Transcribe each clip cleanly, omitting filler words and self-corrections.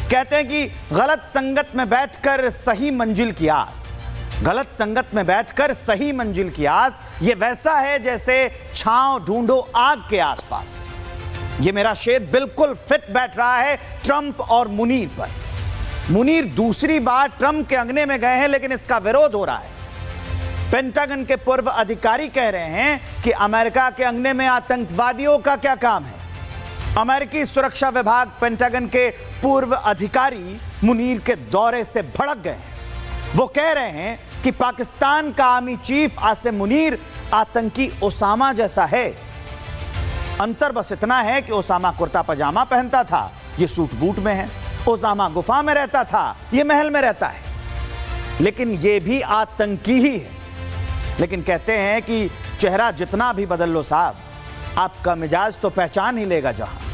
कहते हैं कि गलत संगत में बैठकर सही मंजिल की आस, गलत संगत में बैठकर सही मंजिल की आस, ये वैसा है जैसे छांव ढूंढो आग के आसपास। ये मेरा शेर बिल्कुल फिट बैठ रहा है ट्रंप और मुनीर पर। मुनीर दूसरी बार ट्रंप के अंगने में गए हैं, लेकिन इसका विरोध हो रहा है। पेंटागन के पूर्व अधिकारी कह रहे हैं कि अमेरिका के अंगने में आतंकवादियों का क्या काम है। अमेरिकी सुरक्षा विभाग पेंटागन के पूर्व अधिकारी मुनीर के दौरे से भड़क गए हैं। वो कह रहे हैं कि पाकिस्तान का आर्मी चीफ आसिम मुनीर आतंकी ओसामा जैसा है। अंतर बस इतना है कि ओसामा कुर्ता पजामा पहनता था, ये सूट बूट में है। ओसामा गुफा में रहता था, ये महल में रहता है। लेकिन ये भी आतंकी ही है। लेकिन कहते हैं कि चेहरा जितना भी बदल लो साहब, आपका मिजाज तो पहचान ही लेगा जहां।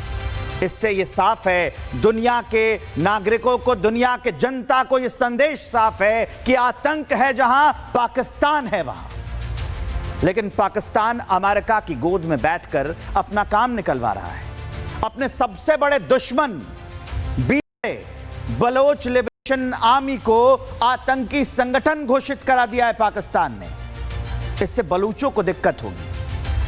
इससे ये साफ है, दुनिया के नागरिकों को, दुनिया के जनता को ये संदेश साफ है कि आतंक है जहां, पाकिस्तान है वहां। लेकिन पाकिस्तान अमेरिका की गोद में बैठकर अपना काम निकलवा रहा है। अपने सबसे बड़े दुश्मन बलोच लिबरेशन आर्मी को आतंकी संगठन घोषित करा दिया है पाकिस्तान ने। इससे बलूचों को दिक्कत होगी।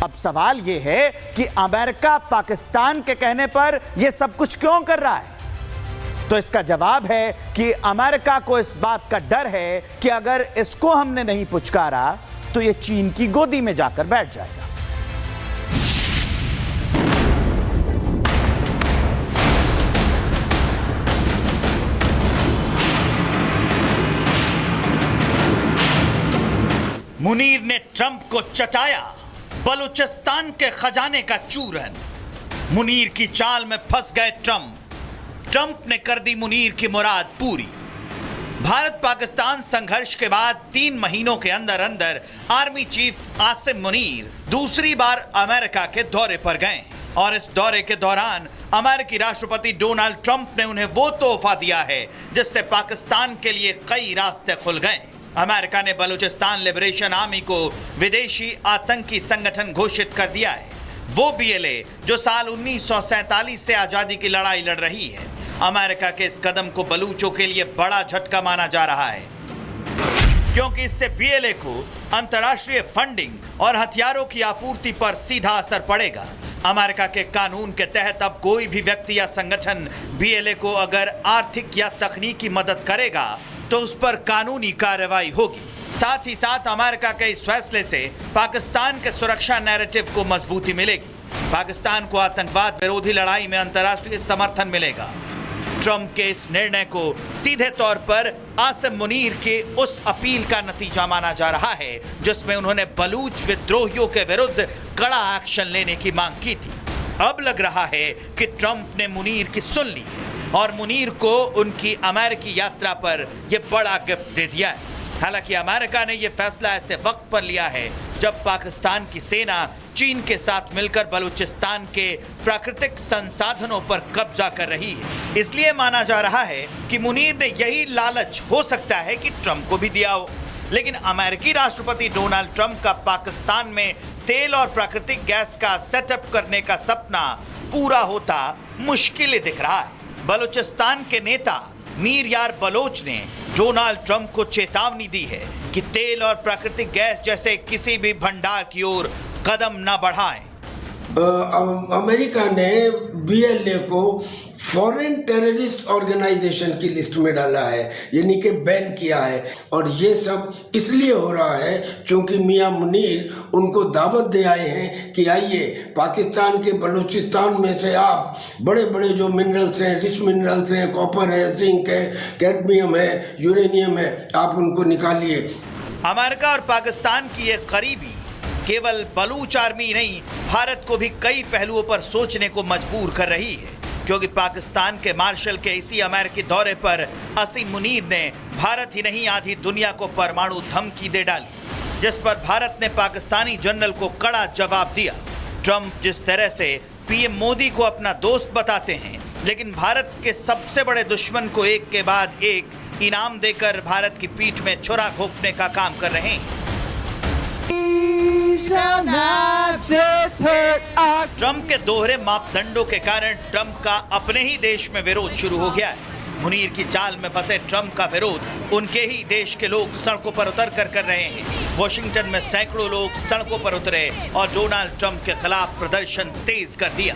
अब सवाल यह है कि अमेरिका पाकिस्तान के कहने पर यह सब कुछ क्यों कर रहा है। तो इसका जवाब है कि अमेरिका को इस बात का डर है कि अगर इसको हमने नहीं पुचकारा तो यह चीन की गोदी में जाकर बैठ जाएगा। मुनीर ने ट्रंप को चटाया बलूचिस्तान के खजाने का चूरन। मुनीर की चाल में फंस गए ट्रंप ने कर दी मुनीर की मुराद पूरी। भारत पाकिस्तान संघर्ष के बाद 3 महीनों के अंदर अंदर आर्मी चीफ आसिम मुनीर दूसरी बार अमेरिका के दौरे पर गए और इस दौरे के दौरान अमेरिकी राष्ट्रपति डोनाल्ड ट्रंप ने उन्हें वो तोहफा दिया है जिससे पाकिस्तान के लिए कई रास्ते खुल गए। अमेरिका ने बलूचिस्तान लिबरेशन आर्मी को विदेशी आतंकी संगठन घोषित कर दिया है। वो बीएलए जो साल 1947 से आजादी की लड़ाई लड़ रही है। अमेरिका के इस कदम को बलूचों के लिए बड़ा झटका माना जा रहा है, क्योंकि इससे बीएलए को अंतर्राष्ट्रीय फंडिंग और हथियारों की आपूर्ति पर सीधा असर पड़ेगा। अमेरिका के कानून के तहत अब कोई भी व्यक्ति या संगठन बीएलए को अगर आर्थिक या तकनीकी मदद करेगा तो उस पर कानूनी कार्रवाई होगी। साथ ही साथ अमेरिका के इस फैसले से पाकिस्तान के सुरक्षा नैरेटिव को मजबूती मिलेगी। पाकिस्तान को आतंकवाद विरोधी लड़ाई में अंतर्राष्ट्रीय समर्थन मिलेगा। ट्रंप के इस निर्णय को सीधे तौर पर आसिम मुनीर के उस अपील का नतीजा माना जा रहा है जिसमें उन्होंने बलूच विद्रोहियों के विरुद्ध कड़ा एक्शन लेने की मांग की थी। अब लग रहा है कि ट्रंप ने मुनीर की सुन ली और मुनीर को उनकी अमेरिकी यात्रा पर यह बड़ा गिफ्ट दे दिया है। हालांकि अमेरिका ने यह फैसला ऐसे वक्त पर लिया है जब पाकिस्तान की सेना चीन के साथ मिलकर बलूचिस्तान के प्राकृतिक संसाधनों पर कब्जा कर रही है। इसलिए माना जा रहा है कि मुनीर ने यही लालच हो सकता है कि ट्रंप को भी दिया हो। लेकिन अमेरिकी राष्ट्रपति डोनाल्ड ट्रंप का पाकिस्तान में तेल और प्राकृतिक गैस का सेटअप करने का सपना पूरा होता मुश्किल दिख रहा है। बलूचिस्तान के नेता मीर यार बलोच ने डोनाल्ड ट्रंप को चेतावनी दी है कि तेल और प्राकृतिक गैस जैसे किसी भी भंडार की ओर कदम न बढ़ाएं। अमेरिका ने बीएलए को फॉरेन टेररिस्ट ऑर्गेनाइजेशन की लिस्ट में डाला है, यानी कि बैन किया है। और ये सब इसलिए हो रहा है क्योंकि मियां मुनीर उनको दावत दे आए हैं कि आइए पाकिस्तान के बलूचिस्तान में से आप बड़े बड़े जो मिनरल्स हैं, रिच मिनरल्स हैं, कॉपर है, जिंक है, कैडमियम है, यूरेनियम है, आप उनको निकालिए। अमेरिका और पाकिस्तान की ये करीबी केवल बलूच आर्मी नहीं, भारत को भी कई पहलुओं पर सोचने को मजबूर कर रही है, क्योंकि पाकिस्तान के मार्शल के इसी अमेरिकी दौरे पर आसिम मुनीर ने भारत ही नहीं आधी दुनिया को परमाणु धमकी दे डाली, जिस पर भारत ने पाकिस्तानी जनरल को कड़ा जवाब दिया। ट्रंप जिस तरह से पीएम मोदी को अपना दोस्त बताते हैं, लेकिन भारत के सबसे बड़े दुश्मन को एक के बाद एक इनाम देकर भारत की पीठ में छुरा घोंपने का काम कर रहे हैं। ट्रंप के दोहरे मापदंडों के कारण ट्रंप का अपने ही देश में विरोध शुरू हो गया है। मुनीर की चाल में फंसे ट्रंप का विरोध उनके ही देश के लोग सड़कों पर उतर कर रहे हैं। वॉशिंगटन में सैकड़ों लोग सड़कों पर उतरे और डोनाल्ड ट्रंप के खिलाफ प्रदर्शन तेज कर दिया।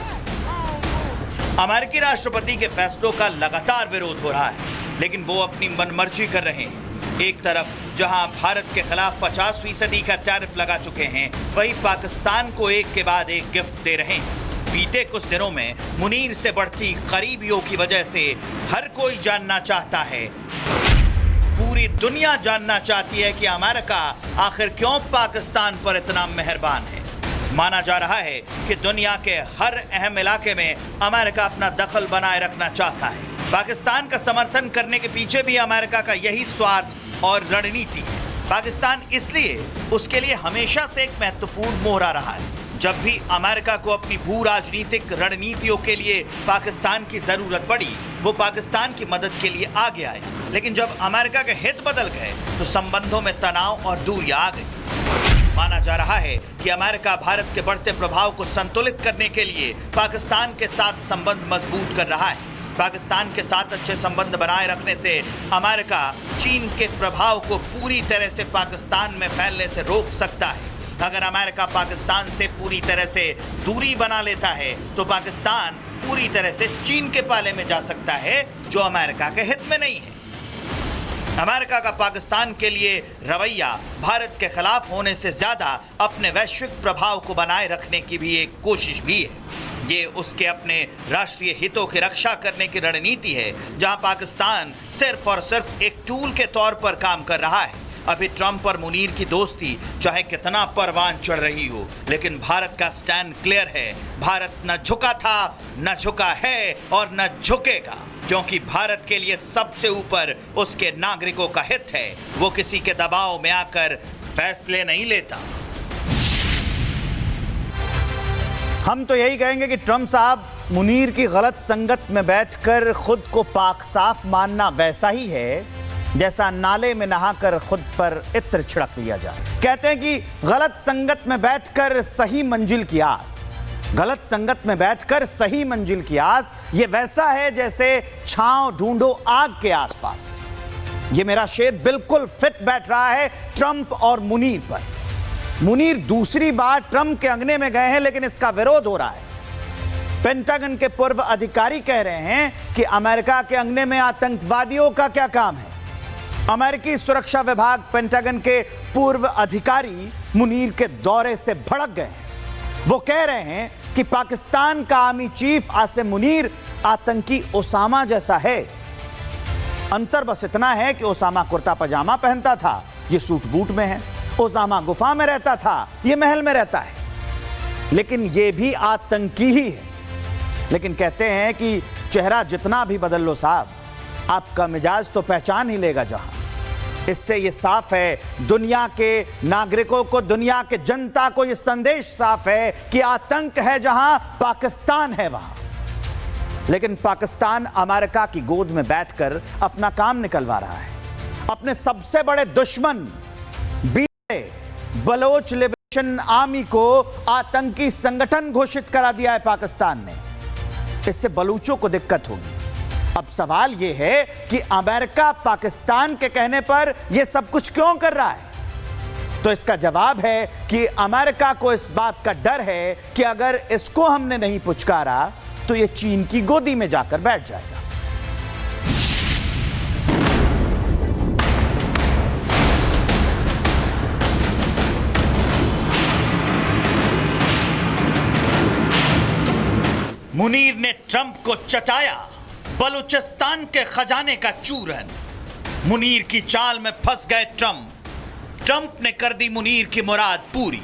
अमेरिकी राष्ट्रपति के फैसलों का लगातार विरोध हो रहा है, लेकिन वो अपनी मनमर्जी कर रहे हैं। एक तरफ जहां भारत के खिलाफ 50% का टैरिफ लगा चुके हैं, वहीं पाकिस्तान को एक के बाद एक गिफ्ट दे रहे हैं। बीते कुछ दिनों में मुनीर से बढ़ती करीबियों की वजह से हर कोई जानना चाहता है, पूरी दुनिया जानना चाहती है कि अमेरिका आखिर क्यों पाकिस्तान पर इतना मेहरबान है। माना जा रहा है कि दुनिया के हर अहम इलाके में अमेरिका अपना दखल बनाए रखना चाहता है। पाकिस्तान का समर्थन करने के पीछे भी अमेरिका का यही स्वार्थ और रणनीति है। पाकिस्तान इसलिए उसके लिए हमेशा से एक महत्वपूर्ण मोहरा रहा है। जब भी अमेरिका को अपनी भू राजनीतिक रणनीतियों के लिए पाकिस्तान की जरूरत पड़ी, वो पाकिस्तान की मदद के लिए आगे आए। लेकिन जब अमेरिका के हित बदल गए तो संबंधों में तनाव और दूरियां आ गई। माना जा रहा है कि अमेरिका भारत के बढ़ते प्रभाव को संतुलित करने के लिए पाकिस्तान के साथ संबंध मजबूत कर रहा है। पाकिस्तान के साथ अच्छे संबंध बनाए रखने से अमेरिका चीन के प्रभाव को पूरी तरह से पाकिस्तान में फैलने से रोक सकता है। अगर अमेरिका पाकिस्तान से पूरी तरह से दूरी बना लेता है तो पाकिस्तान पूरी तरह से चीन के पाले में जा सकता है, जो अमेरिका के हित में नहीं है। अमेरिका का पाकिस्तान के लिए रवैया भारत के खिलाफ होने से ज्यादा अपने वैश्विक प्रभाव को बनाए रखने की भी एक कोशिश भी है। ये उसके अपने राष्ट्रीय हितों की रक्षा करने की रणनीति है, जहां पाकिस्तान सिर्फ और सिर्फ एक टूल के तौर पर काम कर रहा है। अभी ट्रंप और मुनीर की दोस्ती चाहे कितना परवान चढ़ रही हो, लेकिन भारत का स्टैंड क्लियर है। भारत न झुका था, न झुका है और न झुकेगा, क्योंकि भारत के लिए सबसे ऊपर उसके नागरिकों का हित है। वो किसी के दबाव में आकर फैसले नहीं लेता। हम तो यही कहेंगे कि ट्रंप साहब, मुनीर की गलत संगत में बैठकर खुद को पाक साफ मानना वैसा ही है जैसा नाले में नहाकर खुद पर इत्र छिड़क लिया जाए। कहते हैं कि गलत संगत में बैठकर सही मंजिल की आस, गलत संगत में बैठकर सही मंजिल की आस, ये वैसा है जैसे छांव ढूंढो आग के आसपास। ये मेरा शेर बिल्कुल फिट बैठ रहा है ट्रंप और मुनीर पर। मुनीर दूसरी बार ट्रंप के अंगने में गए हैं, लेकिन इसका विरोध हो रहा है। पेंटागन के पूर्व अधिकारी कह रहे हैं कि अमेरिका के अंगने में आतंकवादियों का क्या काम है। अमेरिकी सुरक्षा विभाग पेंटागन के पूर्व अधिकारी मुनीर के दौरे से भड़क गए हैं। वो कह रहे हैं कि पाकिस्तान का आर्मी चीफ आसिम मुनीर आतंकी ओसामा जैसा है। अंतर बस इतना है कि ओसामा कुर्ता पजामा पहनता था, ये सूट बूट में है। ओसामा गुफा में रहता था, ये महल में रहता है। लेकिन ये भी आतंकी ही है। लेकिन कहते हैं कि चेहरा जितना भी बदल लो साहब, आपका मिजाज तो पहचान ही लेगा जहां। इससे ये साफ है, दुनिया के नागरिकों को, दुनिया के जनता को ये संदेश साफ है कि आतंक है जहां, पाकिस्तान है वहां। लेकिन पाकिस्तान अमेरिका की गोद में बैठकर अपना काम निकलवा रहा है। अपने सबसे बड़े दुश्मन बलोच लिबरेशन आर्मी को आतंकी संगठन घोषित करा दिया है पाकिस्तान ने। इससे बलूचों को दिक्कत होगी। अब सवाल यह है कि अमेरिका पाकिस्तान के कहने पर यह सब कुछ क्यों कर रहा है? तो इसका जवाब है कि अमेरिका को इस बात का डर है कि अगर इसको हमने नहीं पुचकारा तो यह चीन की गोदी में जाकर बैठ जाएगा। मुनीर ने ट्रंप को चटाया बलूचिस्तान के खजाने का चूरन। मुनीर की चाल में फंस गए ट्रंप ने कर दी मुनीर की मुराद पूरी।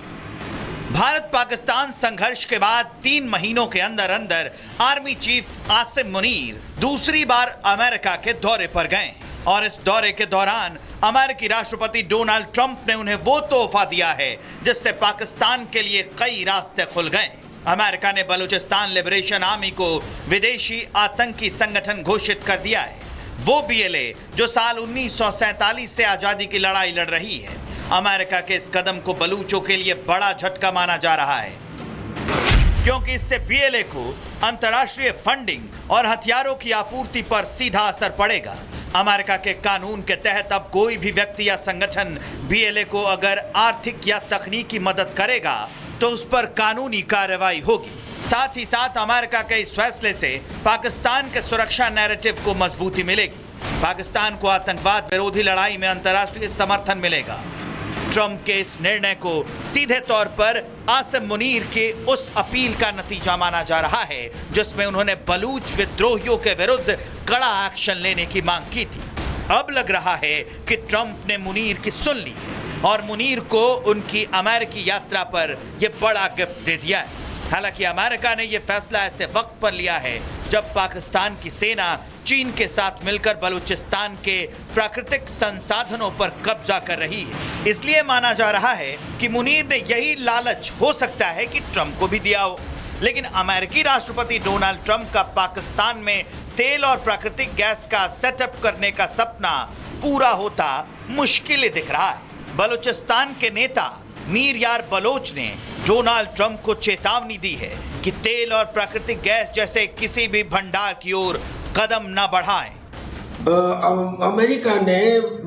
भारत पाकिस्तान संघर्ष के बाद 3 महीनों के अंदर अंदर आर्मी चीफ आसिम मुनीर दूसरी बार अमेरिका के दौरे पर गए और इस दौरे के दौरान अमेरिकी राष्ट्रपति डोनाल्ड ट्रंप ने उन्हें वो तोहफा दिया है जिससे पाकिस्तान के लिए कई रास्ते खुल गए। अमेरिका ने बलूचिस्तान लिबरेशन आर्मी को विदेशी आतंकी संगठन घोषित कर दिया है। वो बीएलए जो साल 1947 से आजादी की लड़ाई लड़ रही है। अमेरिका के इस कदम को बलूचों के लिए बड़ा झटका माना जा रहा है। क्योंकि इससे बीएलए को अंतर्राष्ट्रीय फंडिंग और हथियारों की आपूर्ति पर सीधा असर पड़ेगा। अमेरिका के कानून के तहत अब कोई भी व्यक्ति या संगठन बीएलए को अगर आर्थिक या तकनीकी मदद करेगा तो उस पर कानूनी कार्रवाई होगी। साथ ही साथ अमेरिका के इस फैसले से पाकिस्तान के सुरक्षा नैरेटिव को मजबूती मिलेगी। पाकिस्तान को आतंकवाद विरोधी लड़ाई में अंतर्राष्ट्रीय समर्थन मिलेगा। ट्रंप के इस निर्णय को सीधे तौर पर आसिम मुनीर के उस अपील का नतीजा माना जा रहा है जिसमें उन्होंने बलूच विद्रोहियों के विरुद्ध कड़ा एक्शन लेने की मांग की थी। अब लग रहा है कि ट्रंप ने मुनीर की सुन ली और मुनीर को उनकी अमेरिकी यात्रा पर यह बड़ा गिफ्ट दे दिया है। हालांकि अमेरिका ने यह फैसला ऐसे वक्त पर लिया है जब पाकिस्तान की सेना चीन के साथ मिलकर बलूचिस्तान के प्राकृतिक संसाधनों पर कब्जा कर रही है। इसलिए माना जा रहा है कि मुनीर ने यही लालच हो सकता है कि ट्रंप को भी दिया हो। लेकिन अमेरिकी राष्ट्रपति डोनाल्ड ट्रंप का पाकिस्तान में तेल और प्राकृतिक गैस का सेटअप करने का सपना पूरा होता मुश्किल दिख रहा है। बलूचिस्तान के नेता मीर यार बलोच ने डोनाल्ड ट्रंप को चेतावनी दी है कि तेल और प्राकृतिक गैस जैसे किसी भी भंडार की ओर कदम न बढ़ाएं। अमेरिका ने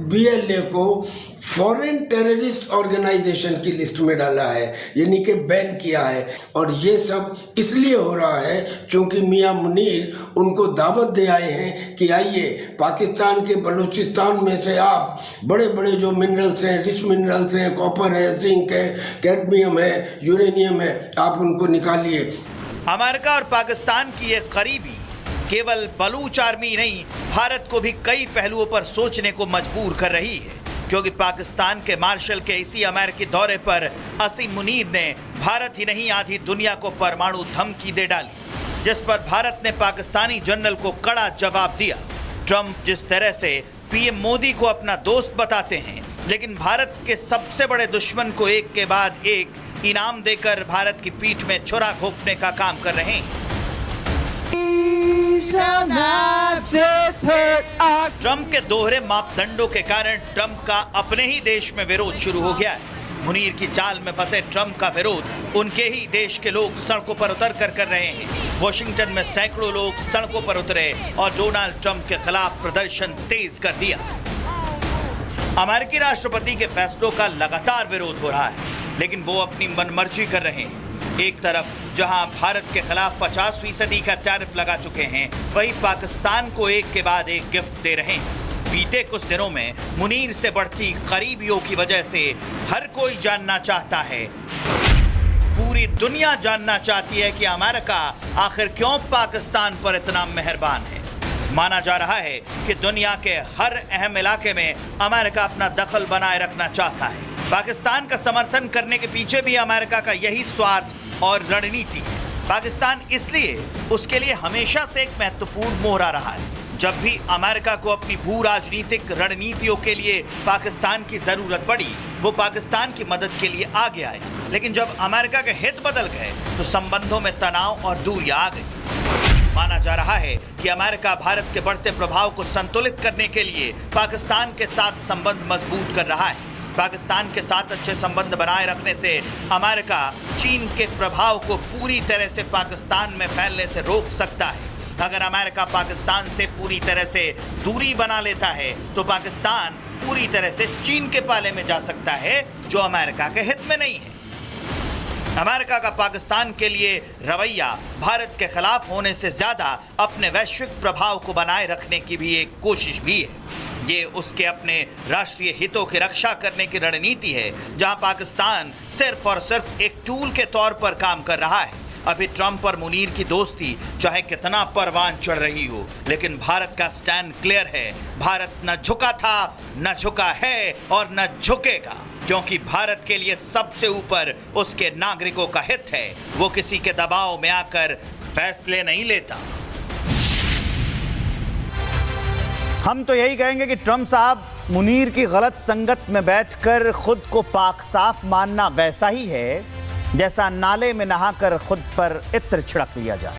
बीएलए को फॉरेन टेररिस्ट ऑर्गेनाइजेशन की लिस्ट में डाला है, यानी कि बैन किया है। और ये सब इसलिए हो रहा है क्योंकि मियां मुनीर उनको दावत दे आए हैं कि आइए पाकिस्तान के बलूचिस्तान में से आप बड़े बड़े जो मिनरल्स हैं, रिच मिनरल्स हैं, कॉपर है, जिंक है, कैडमियम है, यूरेनियम है, आप उनको निकालिए। अमेरिका और पाकिस्तान की ये करीबी केवल बलूच आर्मी नहीं, भारत को भी कई पहलुओं पर सोचने को मजबूर कर रही है। क्योंकि पाकिस्तान के मार्शल के इसी अमेरिकी दौरे पर आसिम मुनीर ने भारत ही नहीं आधी दुनिया को परमाणु धमकी दे डाली, जिस पर भारत ने पाकिस्तानी जनरल को कड़ा जवाब दिया। ट्रंप जिस तरह से पीएम मोदी को अपना दोस्त बताते हैं, लेकिन भारत के सबसे बड़े दुश्मन को एक के बाद एक इनाम देकर भारत की पीठ में छुरा घोंपने का काम कर रहे हैं। ट्रंप के दोहरे मापदंडों के कारण ट्रंप का अपने ही देश में विरोध शुरू हो गया है। मुनीर की चाल में फंसे ट्रंप का विरोध उनके ही देश के लोग सड़कों पर उतर कर रहे हैं। वॉशिंगटन में सैकड़ों लोग सड़कों पर उतरे और डोनाल्ड ट्रंप के खिलाफ प्रदर्शन तेज कर दिया। अमेरिकी राष्ट्रपति के फैसलों का लगातार विरोध हो रहा है, लेकिन वो अपनी मनमर्जी कर रहे हैं। एक तरफ जहां भारत के खिलाफ 50% का टैरिफ लगा चुके हैं, वहीं पाकिस्तान को एक के बाद एक गिफ्ट दे रहे हैं। बीते कुछ दिनों में मुनीर से बढ़ती करीबियों की वजह से हर कोई जानना चाहता है, पूरी दुनिया जानना चाहती है कि अमेरिका आखिर क्यों पाकिस्तान पर इतना मेहरबान है। माना जा रहा है कि दुनिया के हर अहम इलाके में अमेरिका अपना दखल बनाए रखना चाहता है। पाकिस्तान का समर्थन करने के पीछे भी अमेरिका का यही स्वार्थ और रणनीति है। पाकिस्तान इसलिए उसके लिए हमेशा से एक महत्वपूर्ण मोहरा रहा है। जब भी अमेरिका को अपनी भू राजनीतिक रणनीतियों के लिए पाकिस्तान की जरूरत पड़ी, वो पाकिस्तान की मदद के लिए आगे आए। लेकिन जब अमेरिका के हित बदल गए तो संबंधों में तनाव और दूरियां आ गई। माना जा रहा है कि अमेरिका भारत के बढ़ते प्रभाव को संतुलित करने के लिए पाकिस्तान के साथ संबंध मजबूत कर रहा है। पाकिस्तान के साथ अच्छे संबंध बनाए रखने से अमेरिका चीन के प्रभाव को पूरी तरह से पाकिस्तान में फैलने से रोक सकता है। अगर अमेरिका पाकिस्तान से पूरी तरह से दूरी बना लेता है तो पाकिस्तान पूरी तरह से चीन के पाले में जा सकता है, जो अमेरिका के हित में नहीं है। अमेरिका का पाकिस्तान के लिए रवैया भारत के खिलाफ होने से ज्यादा अपने वैश्विक प्रभाव को बनाए रखने की भी एक कोशिश भी है। ये उसके अपने राष्ट्रीय हितों की रक्षा करने की रणनीति है, जहां पाकिस्तान सिर्फ और सिर्फ एक टूल के तौर पर काम कर रहा है। अभी ट्रंप और मुनीर की दोस्ती चाहे कितना परवान चढ़ रही हो, लेकिन भारत का स्टैंड क्लियर है। भारत न झुका था, न झुका है और न झुकेगा, क्योंकि भारत के लिए सबसे ऊपर उसके नागरिकों का हित है। वो किसी के दबाव में आकर फैसले नहीं लेता। हम तो यही कहेंगे कि ट्रंप साहब, मुनीर की गलत संगत में बैठकर खुद को पाक साफ मानना वैसा ही है जैसा नाले में नहाकर खुद पर इत्र छिड़क लिया जाए।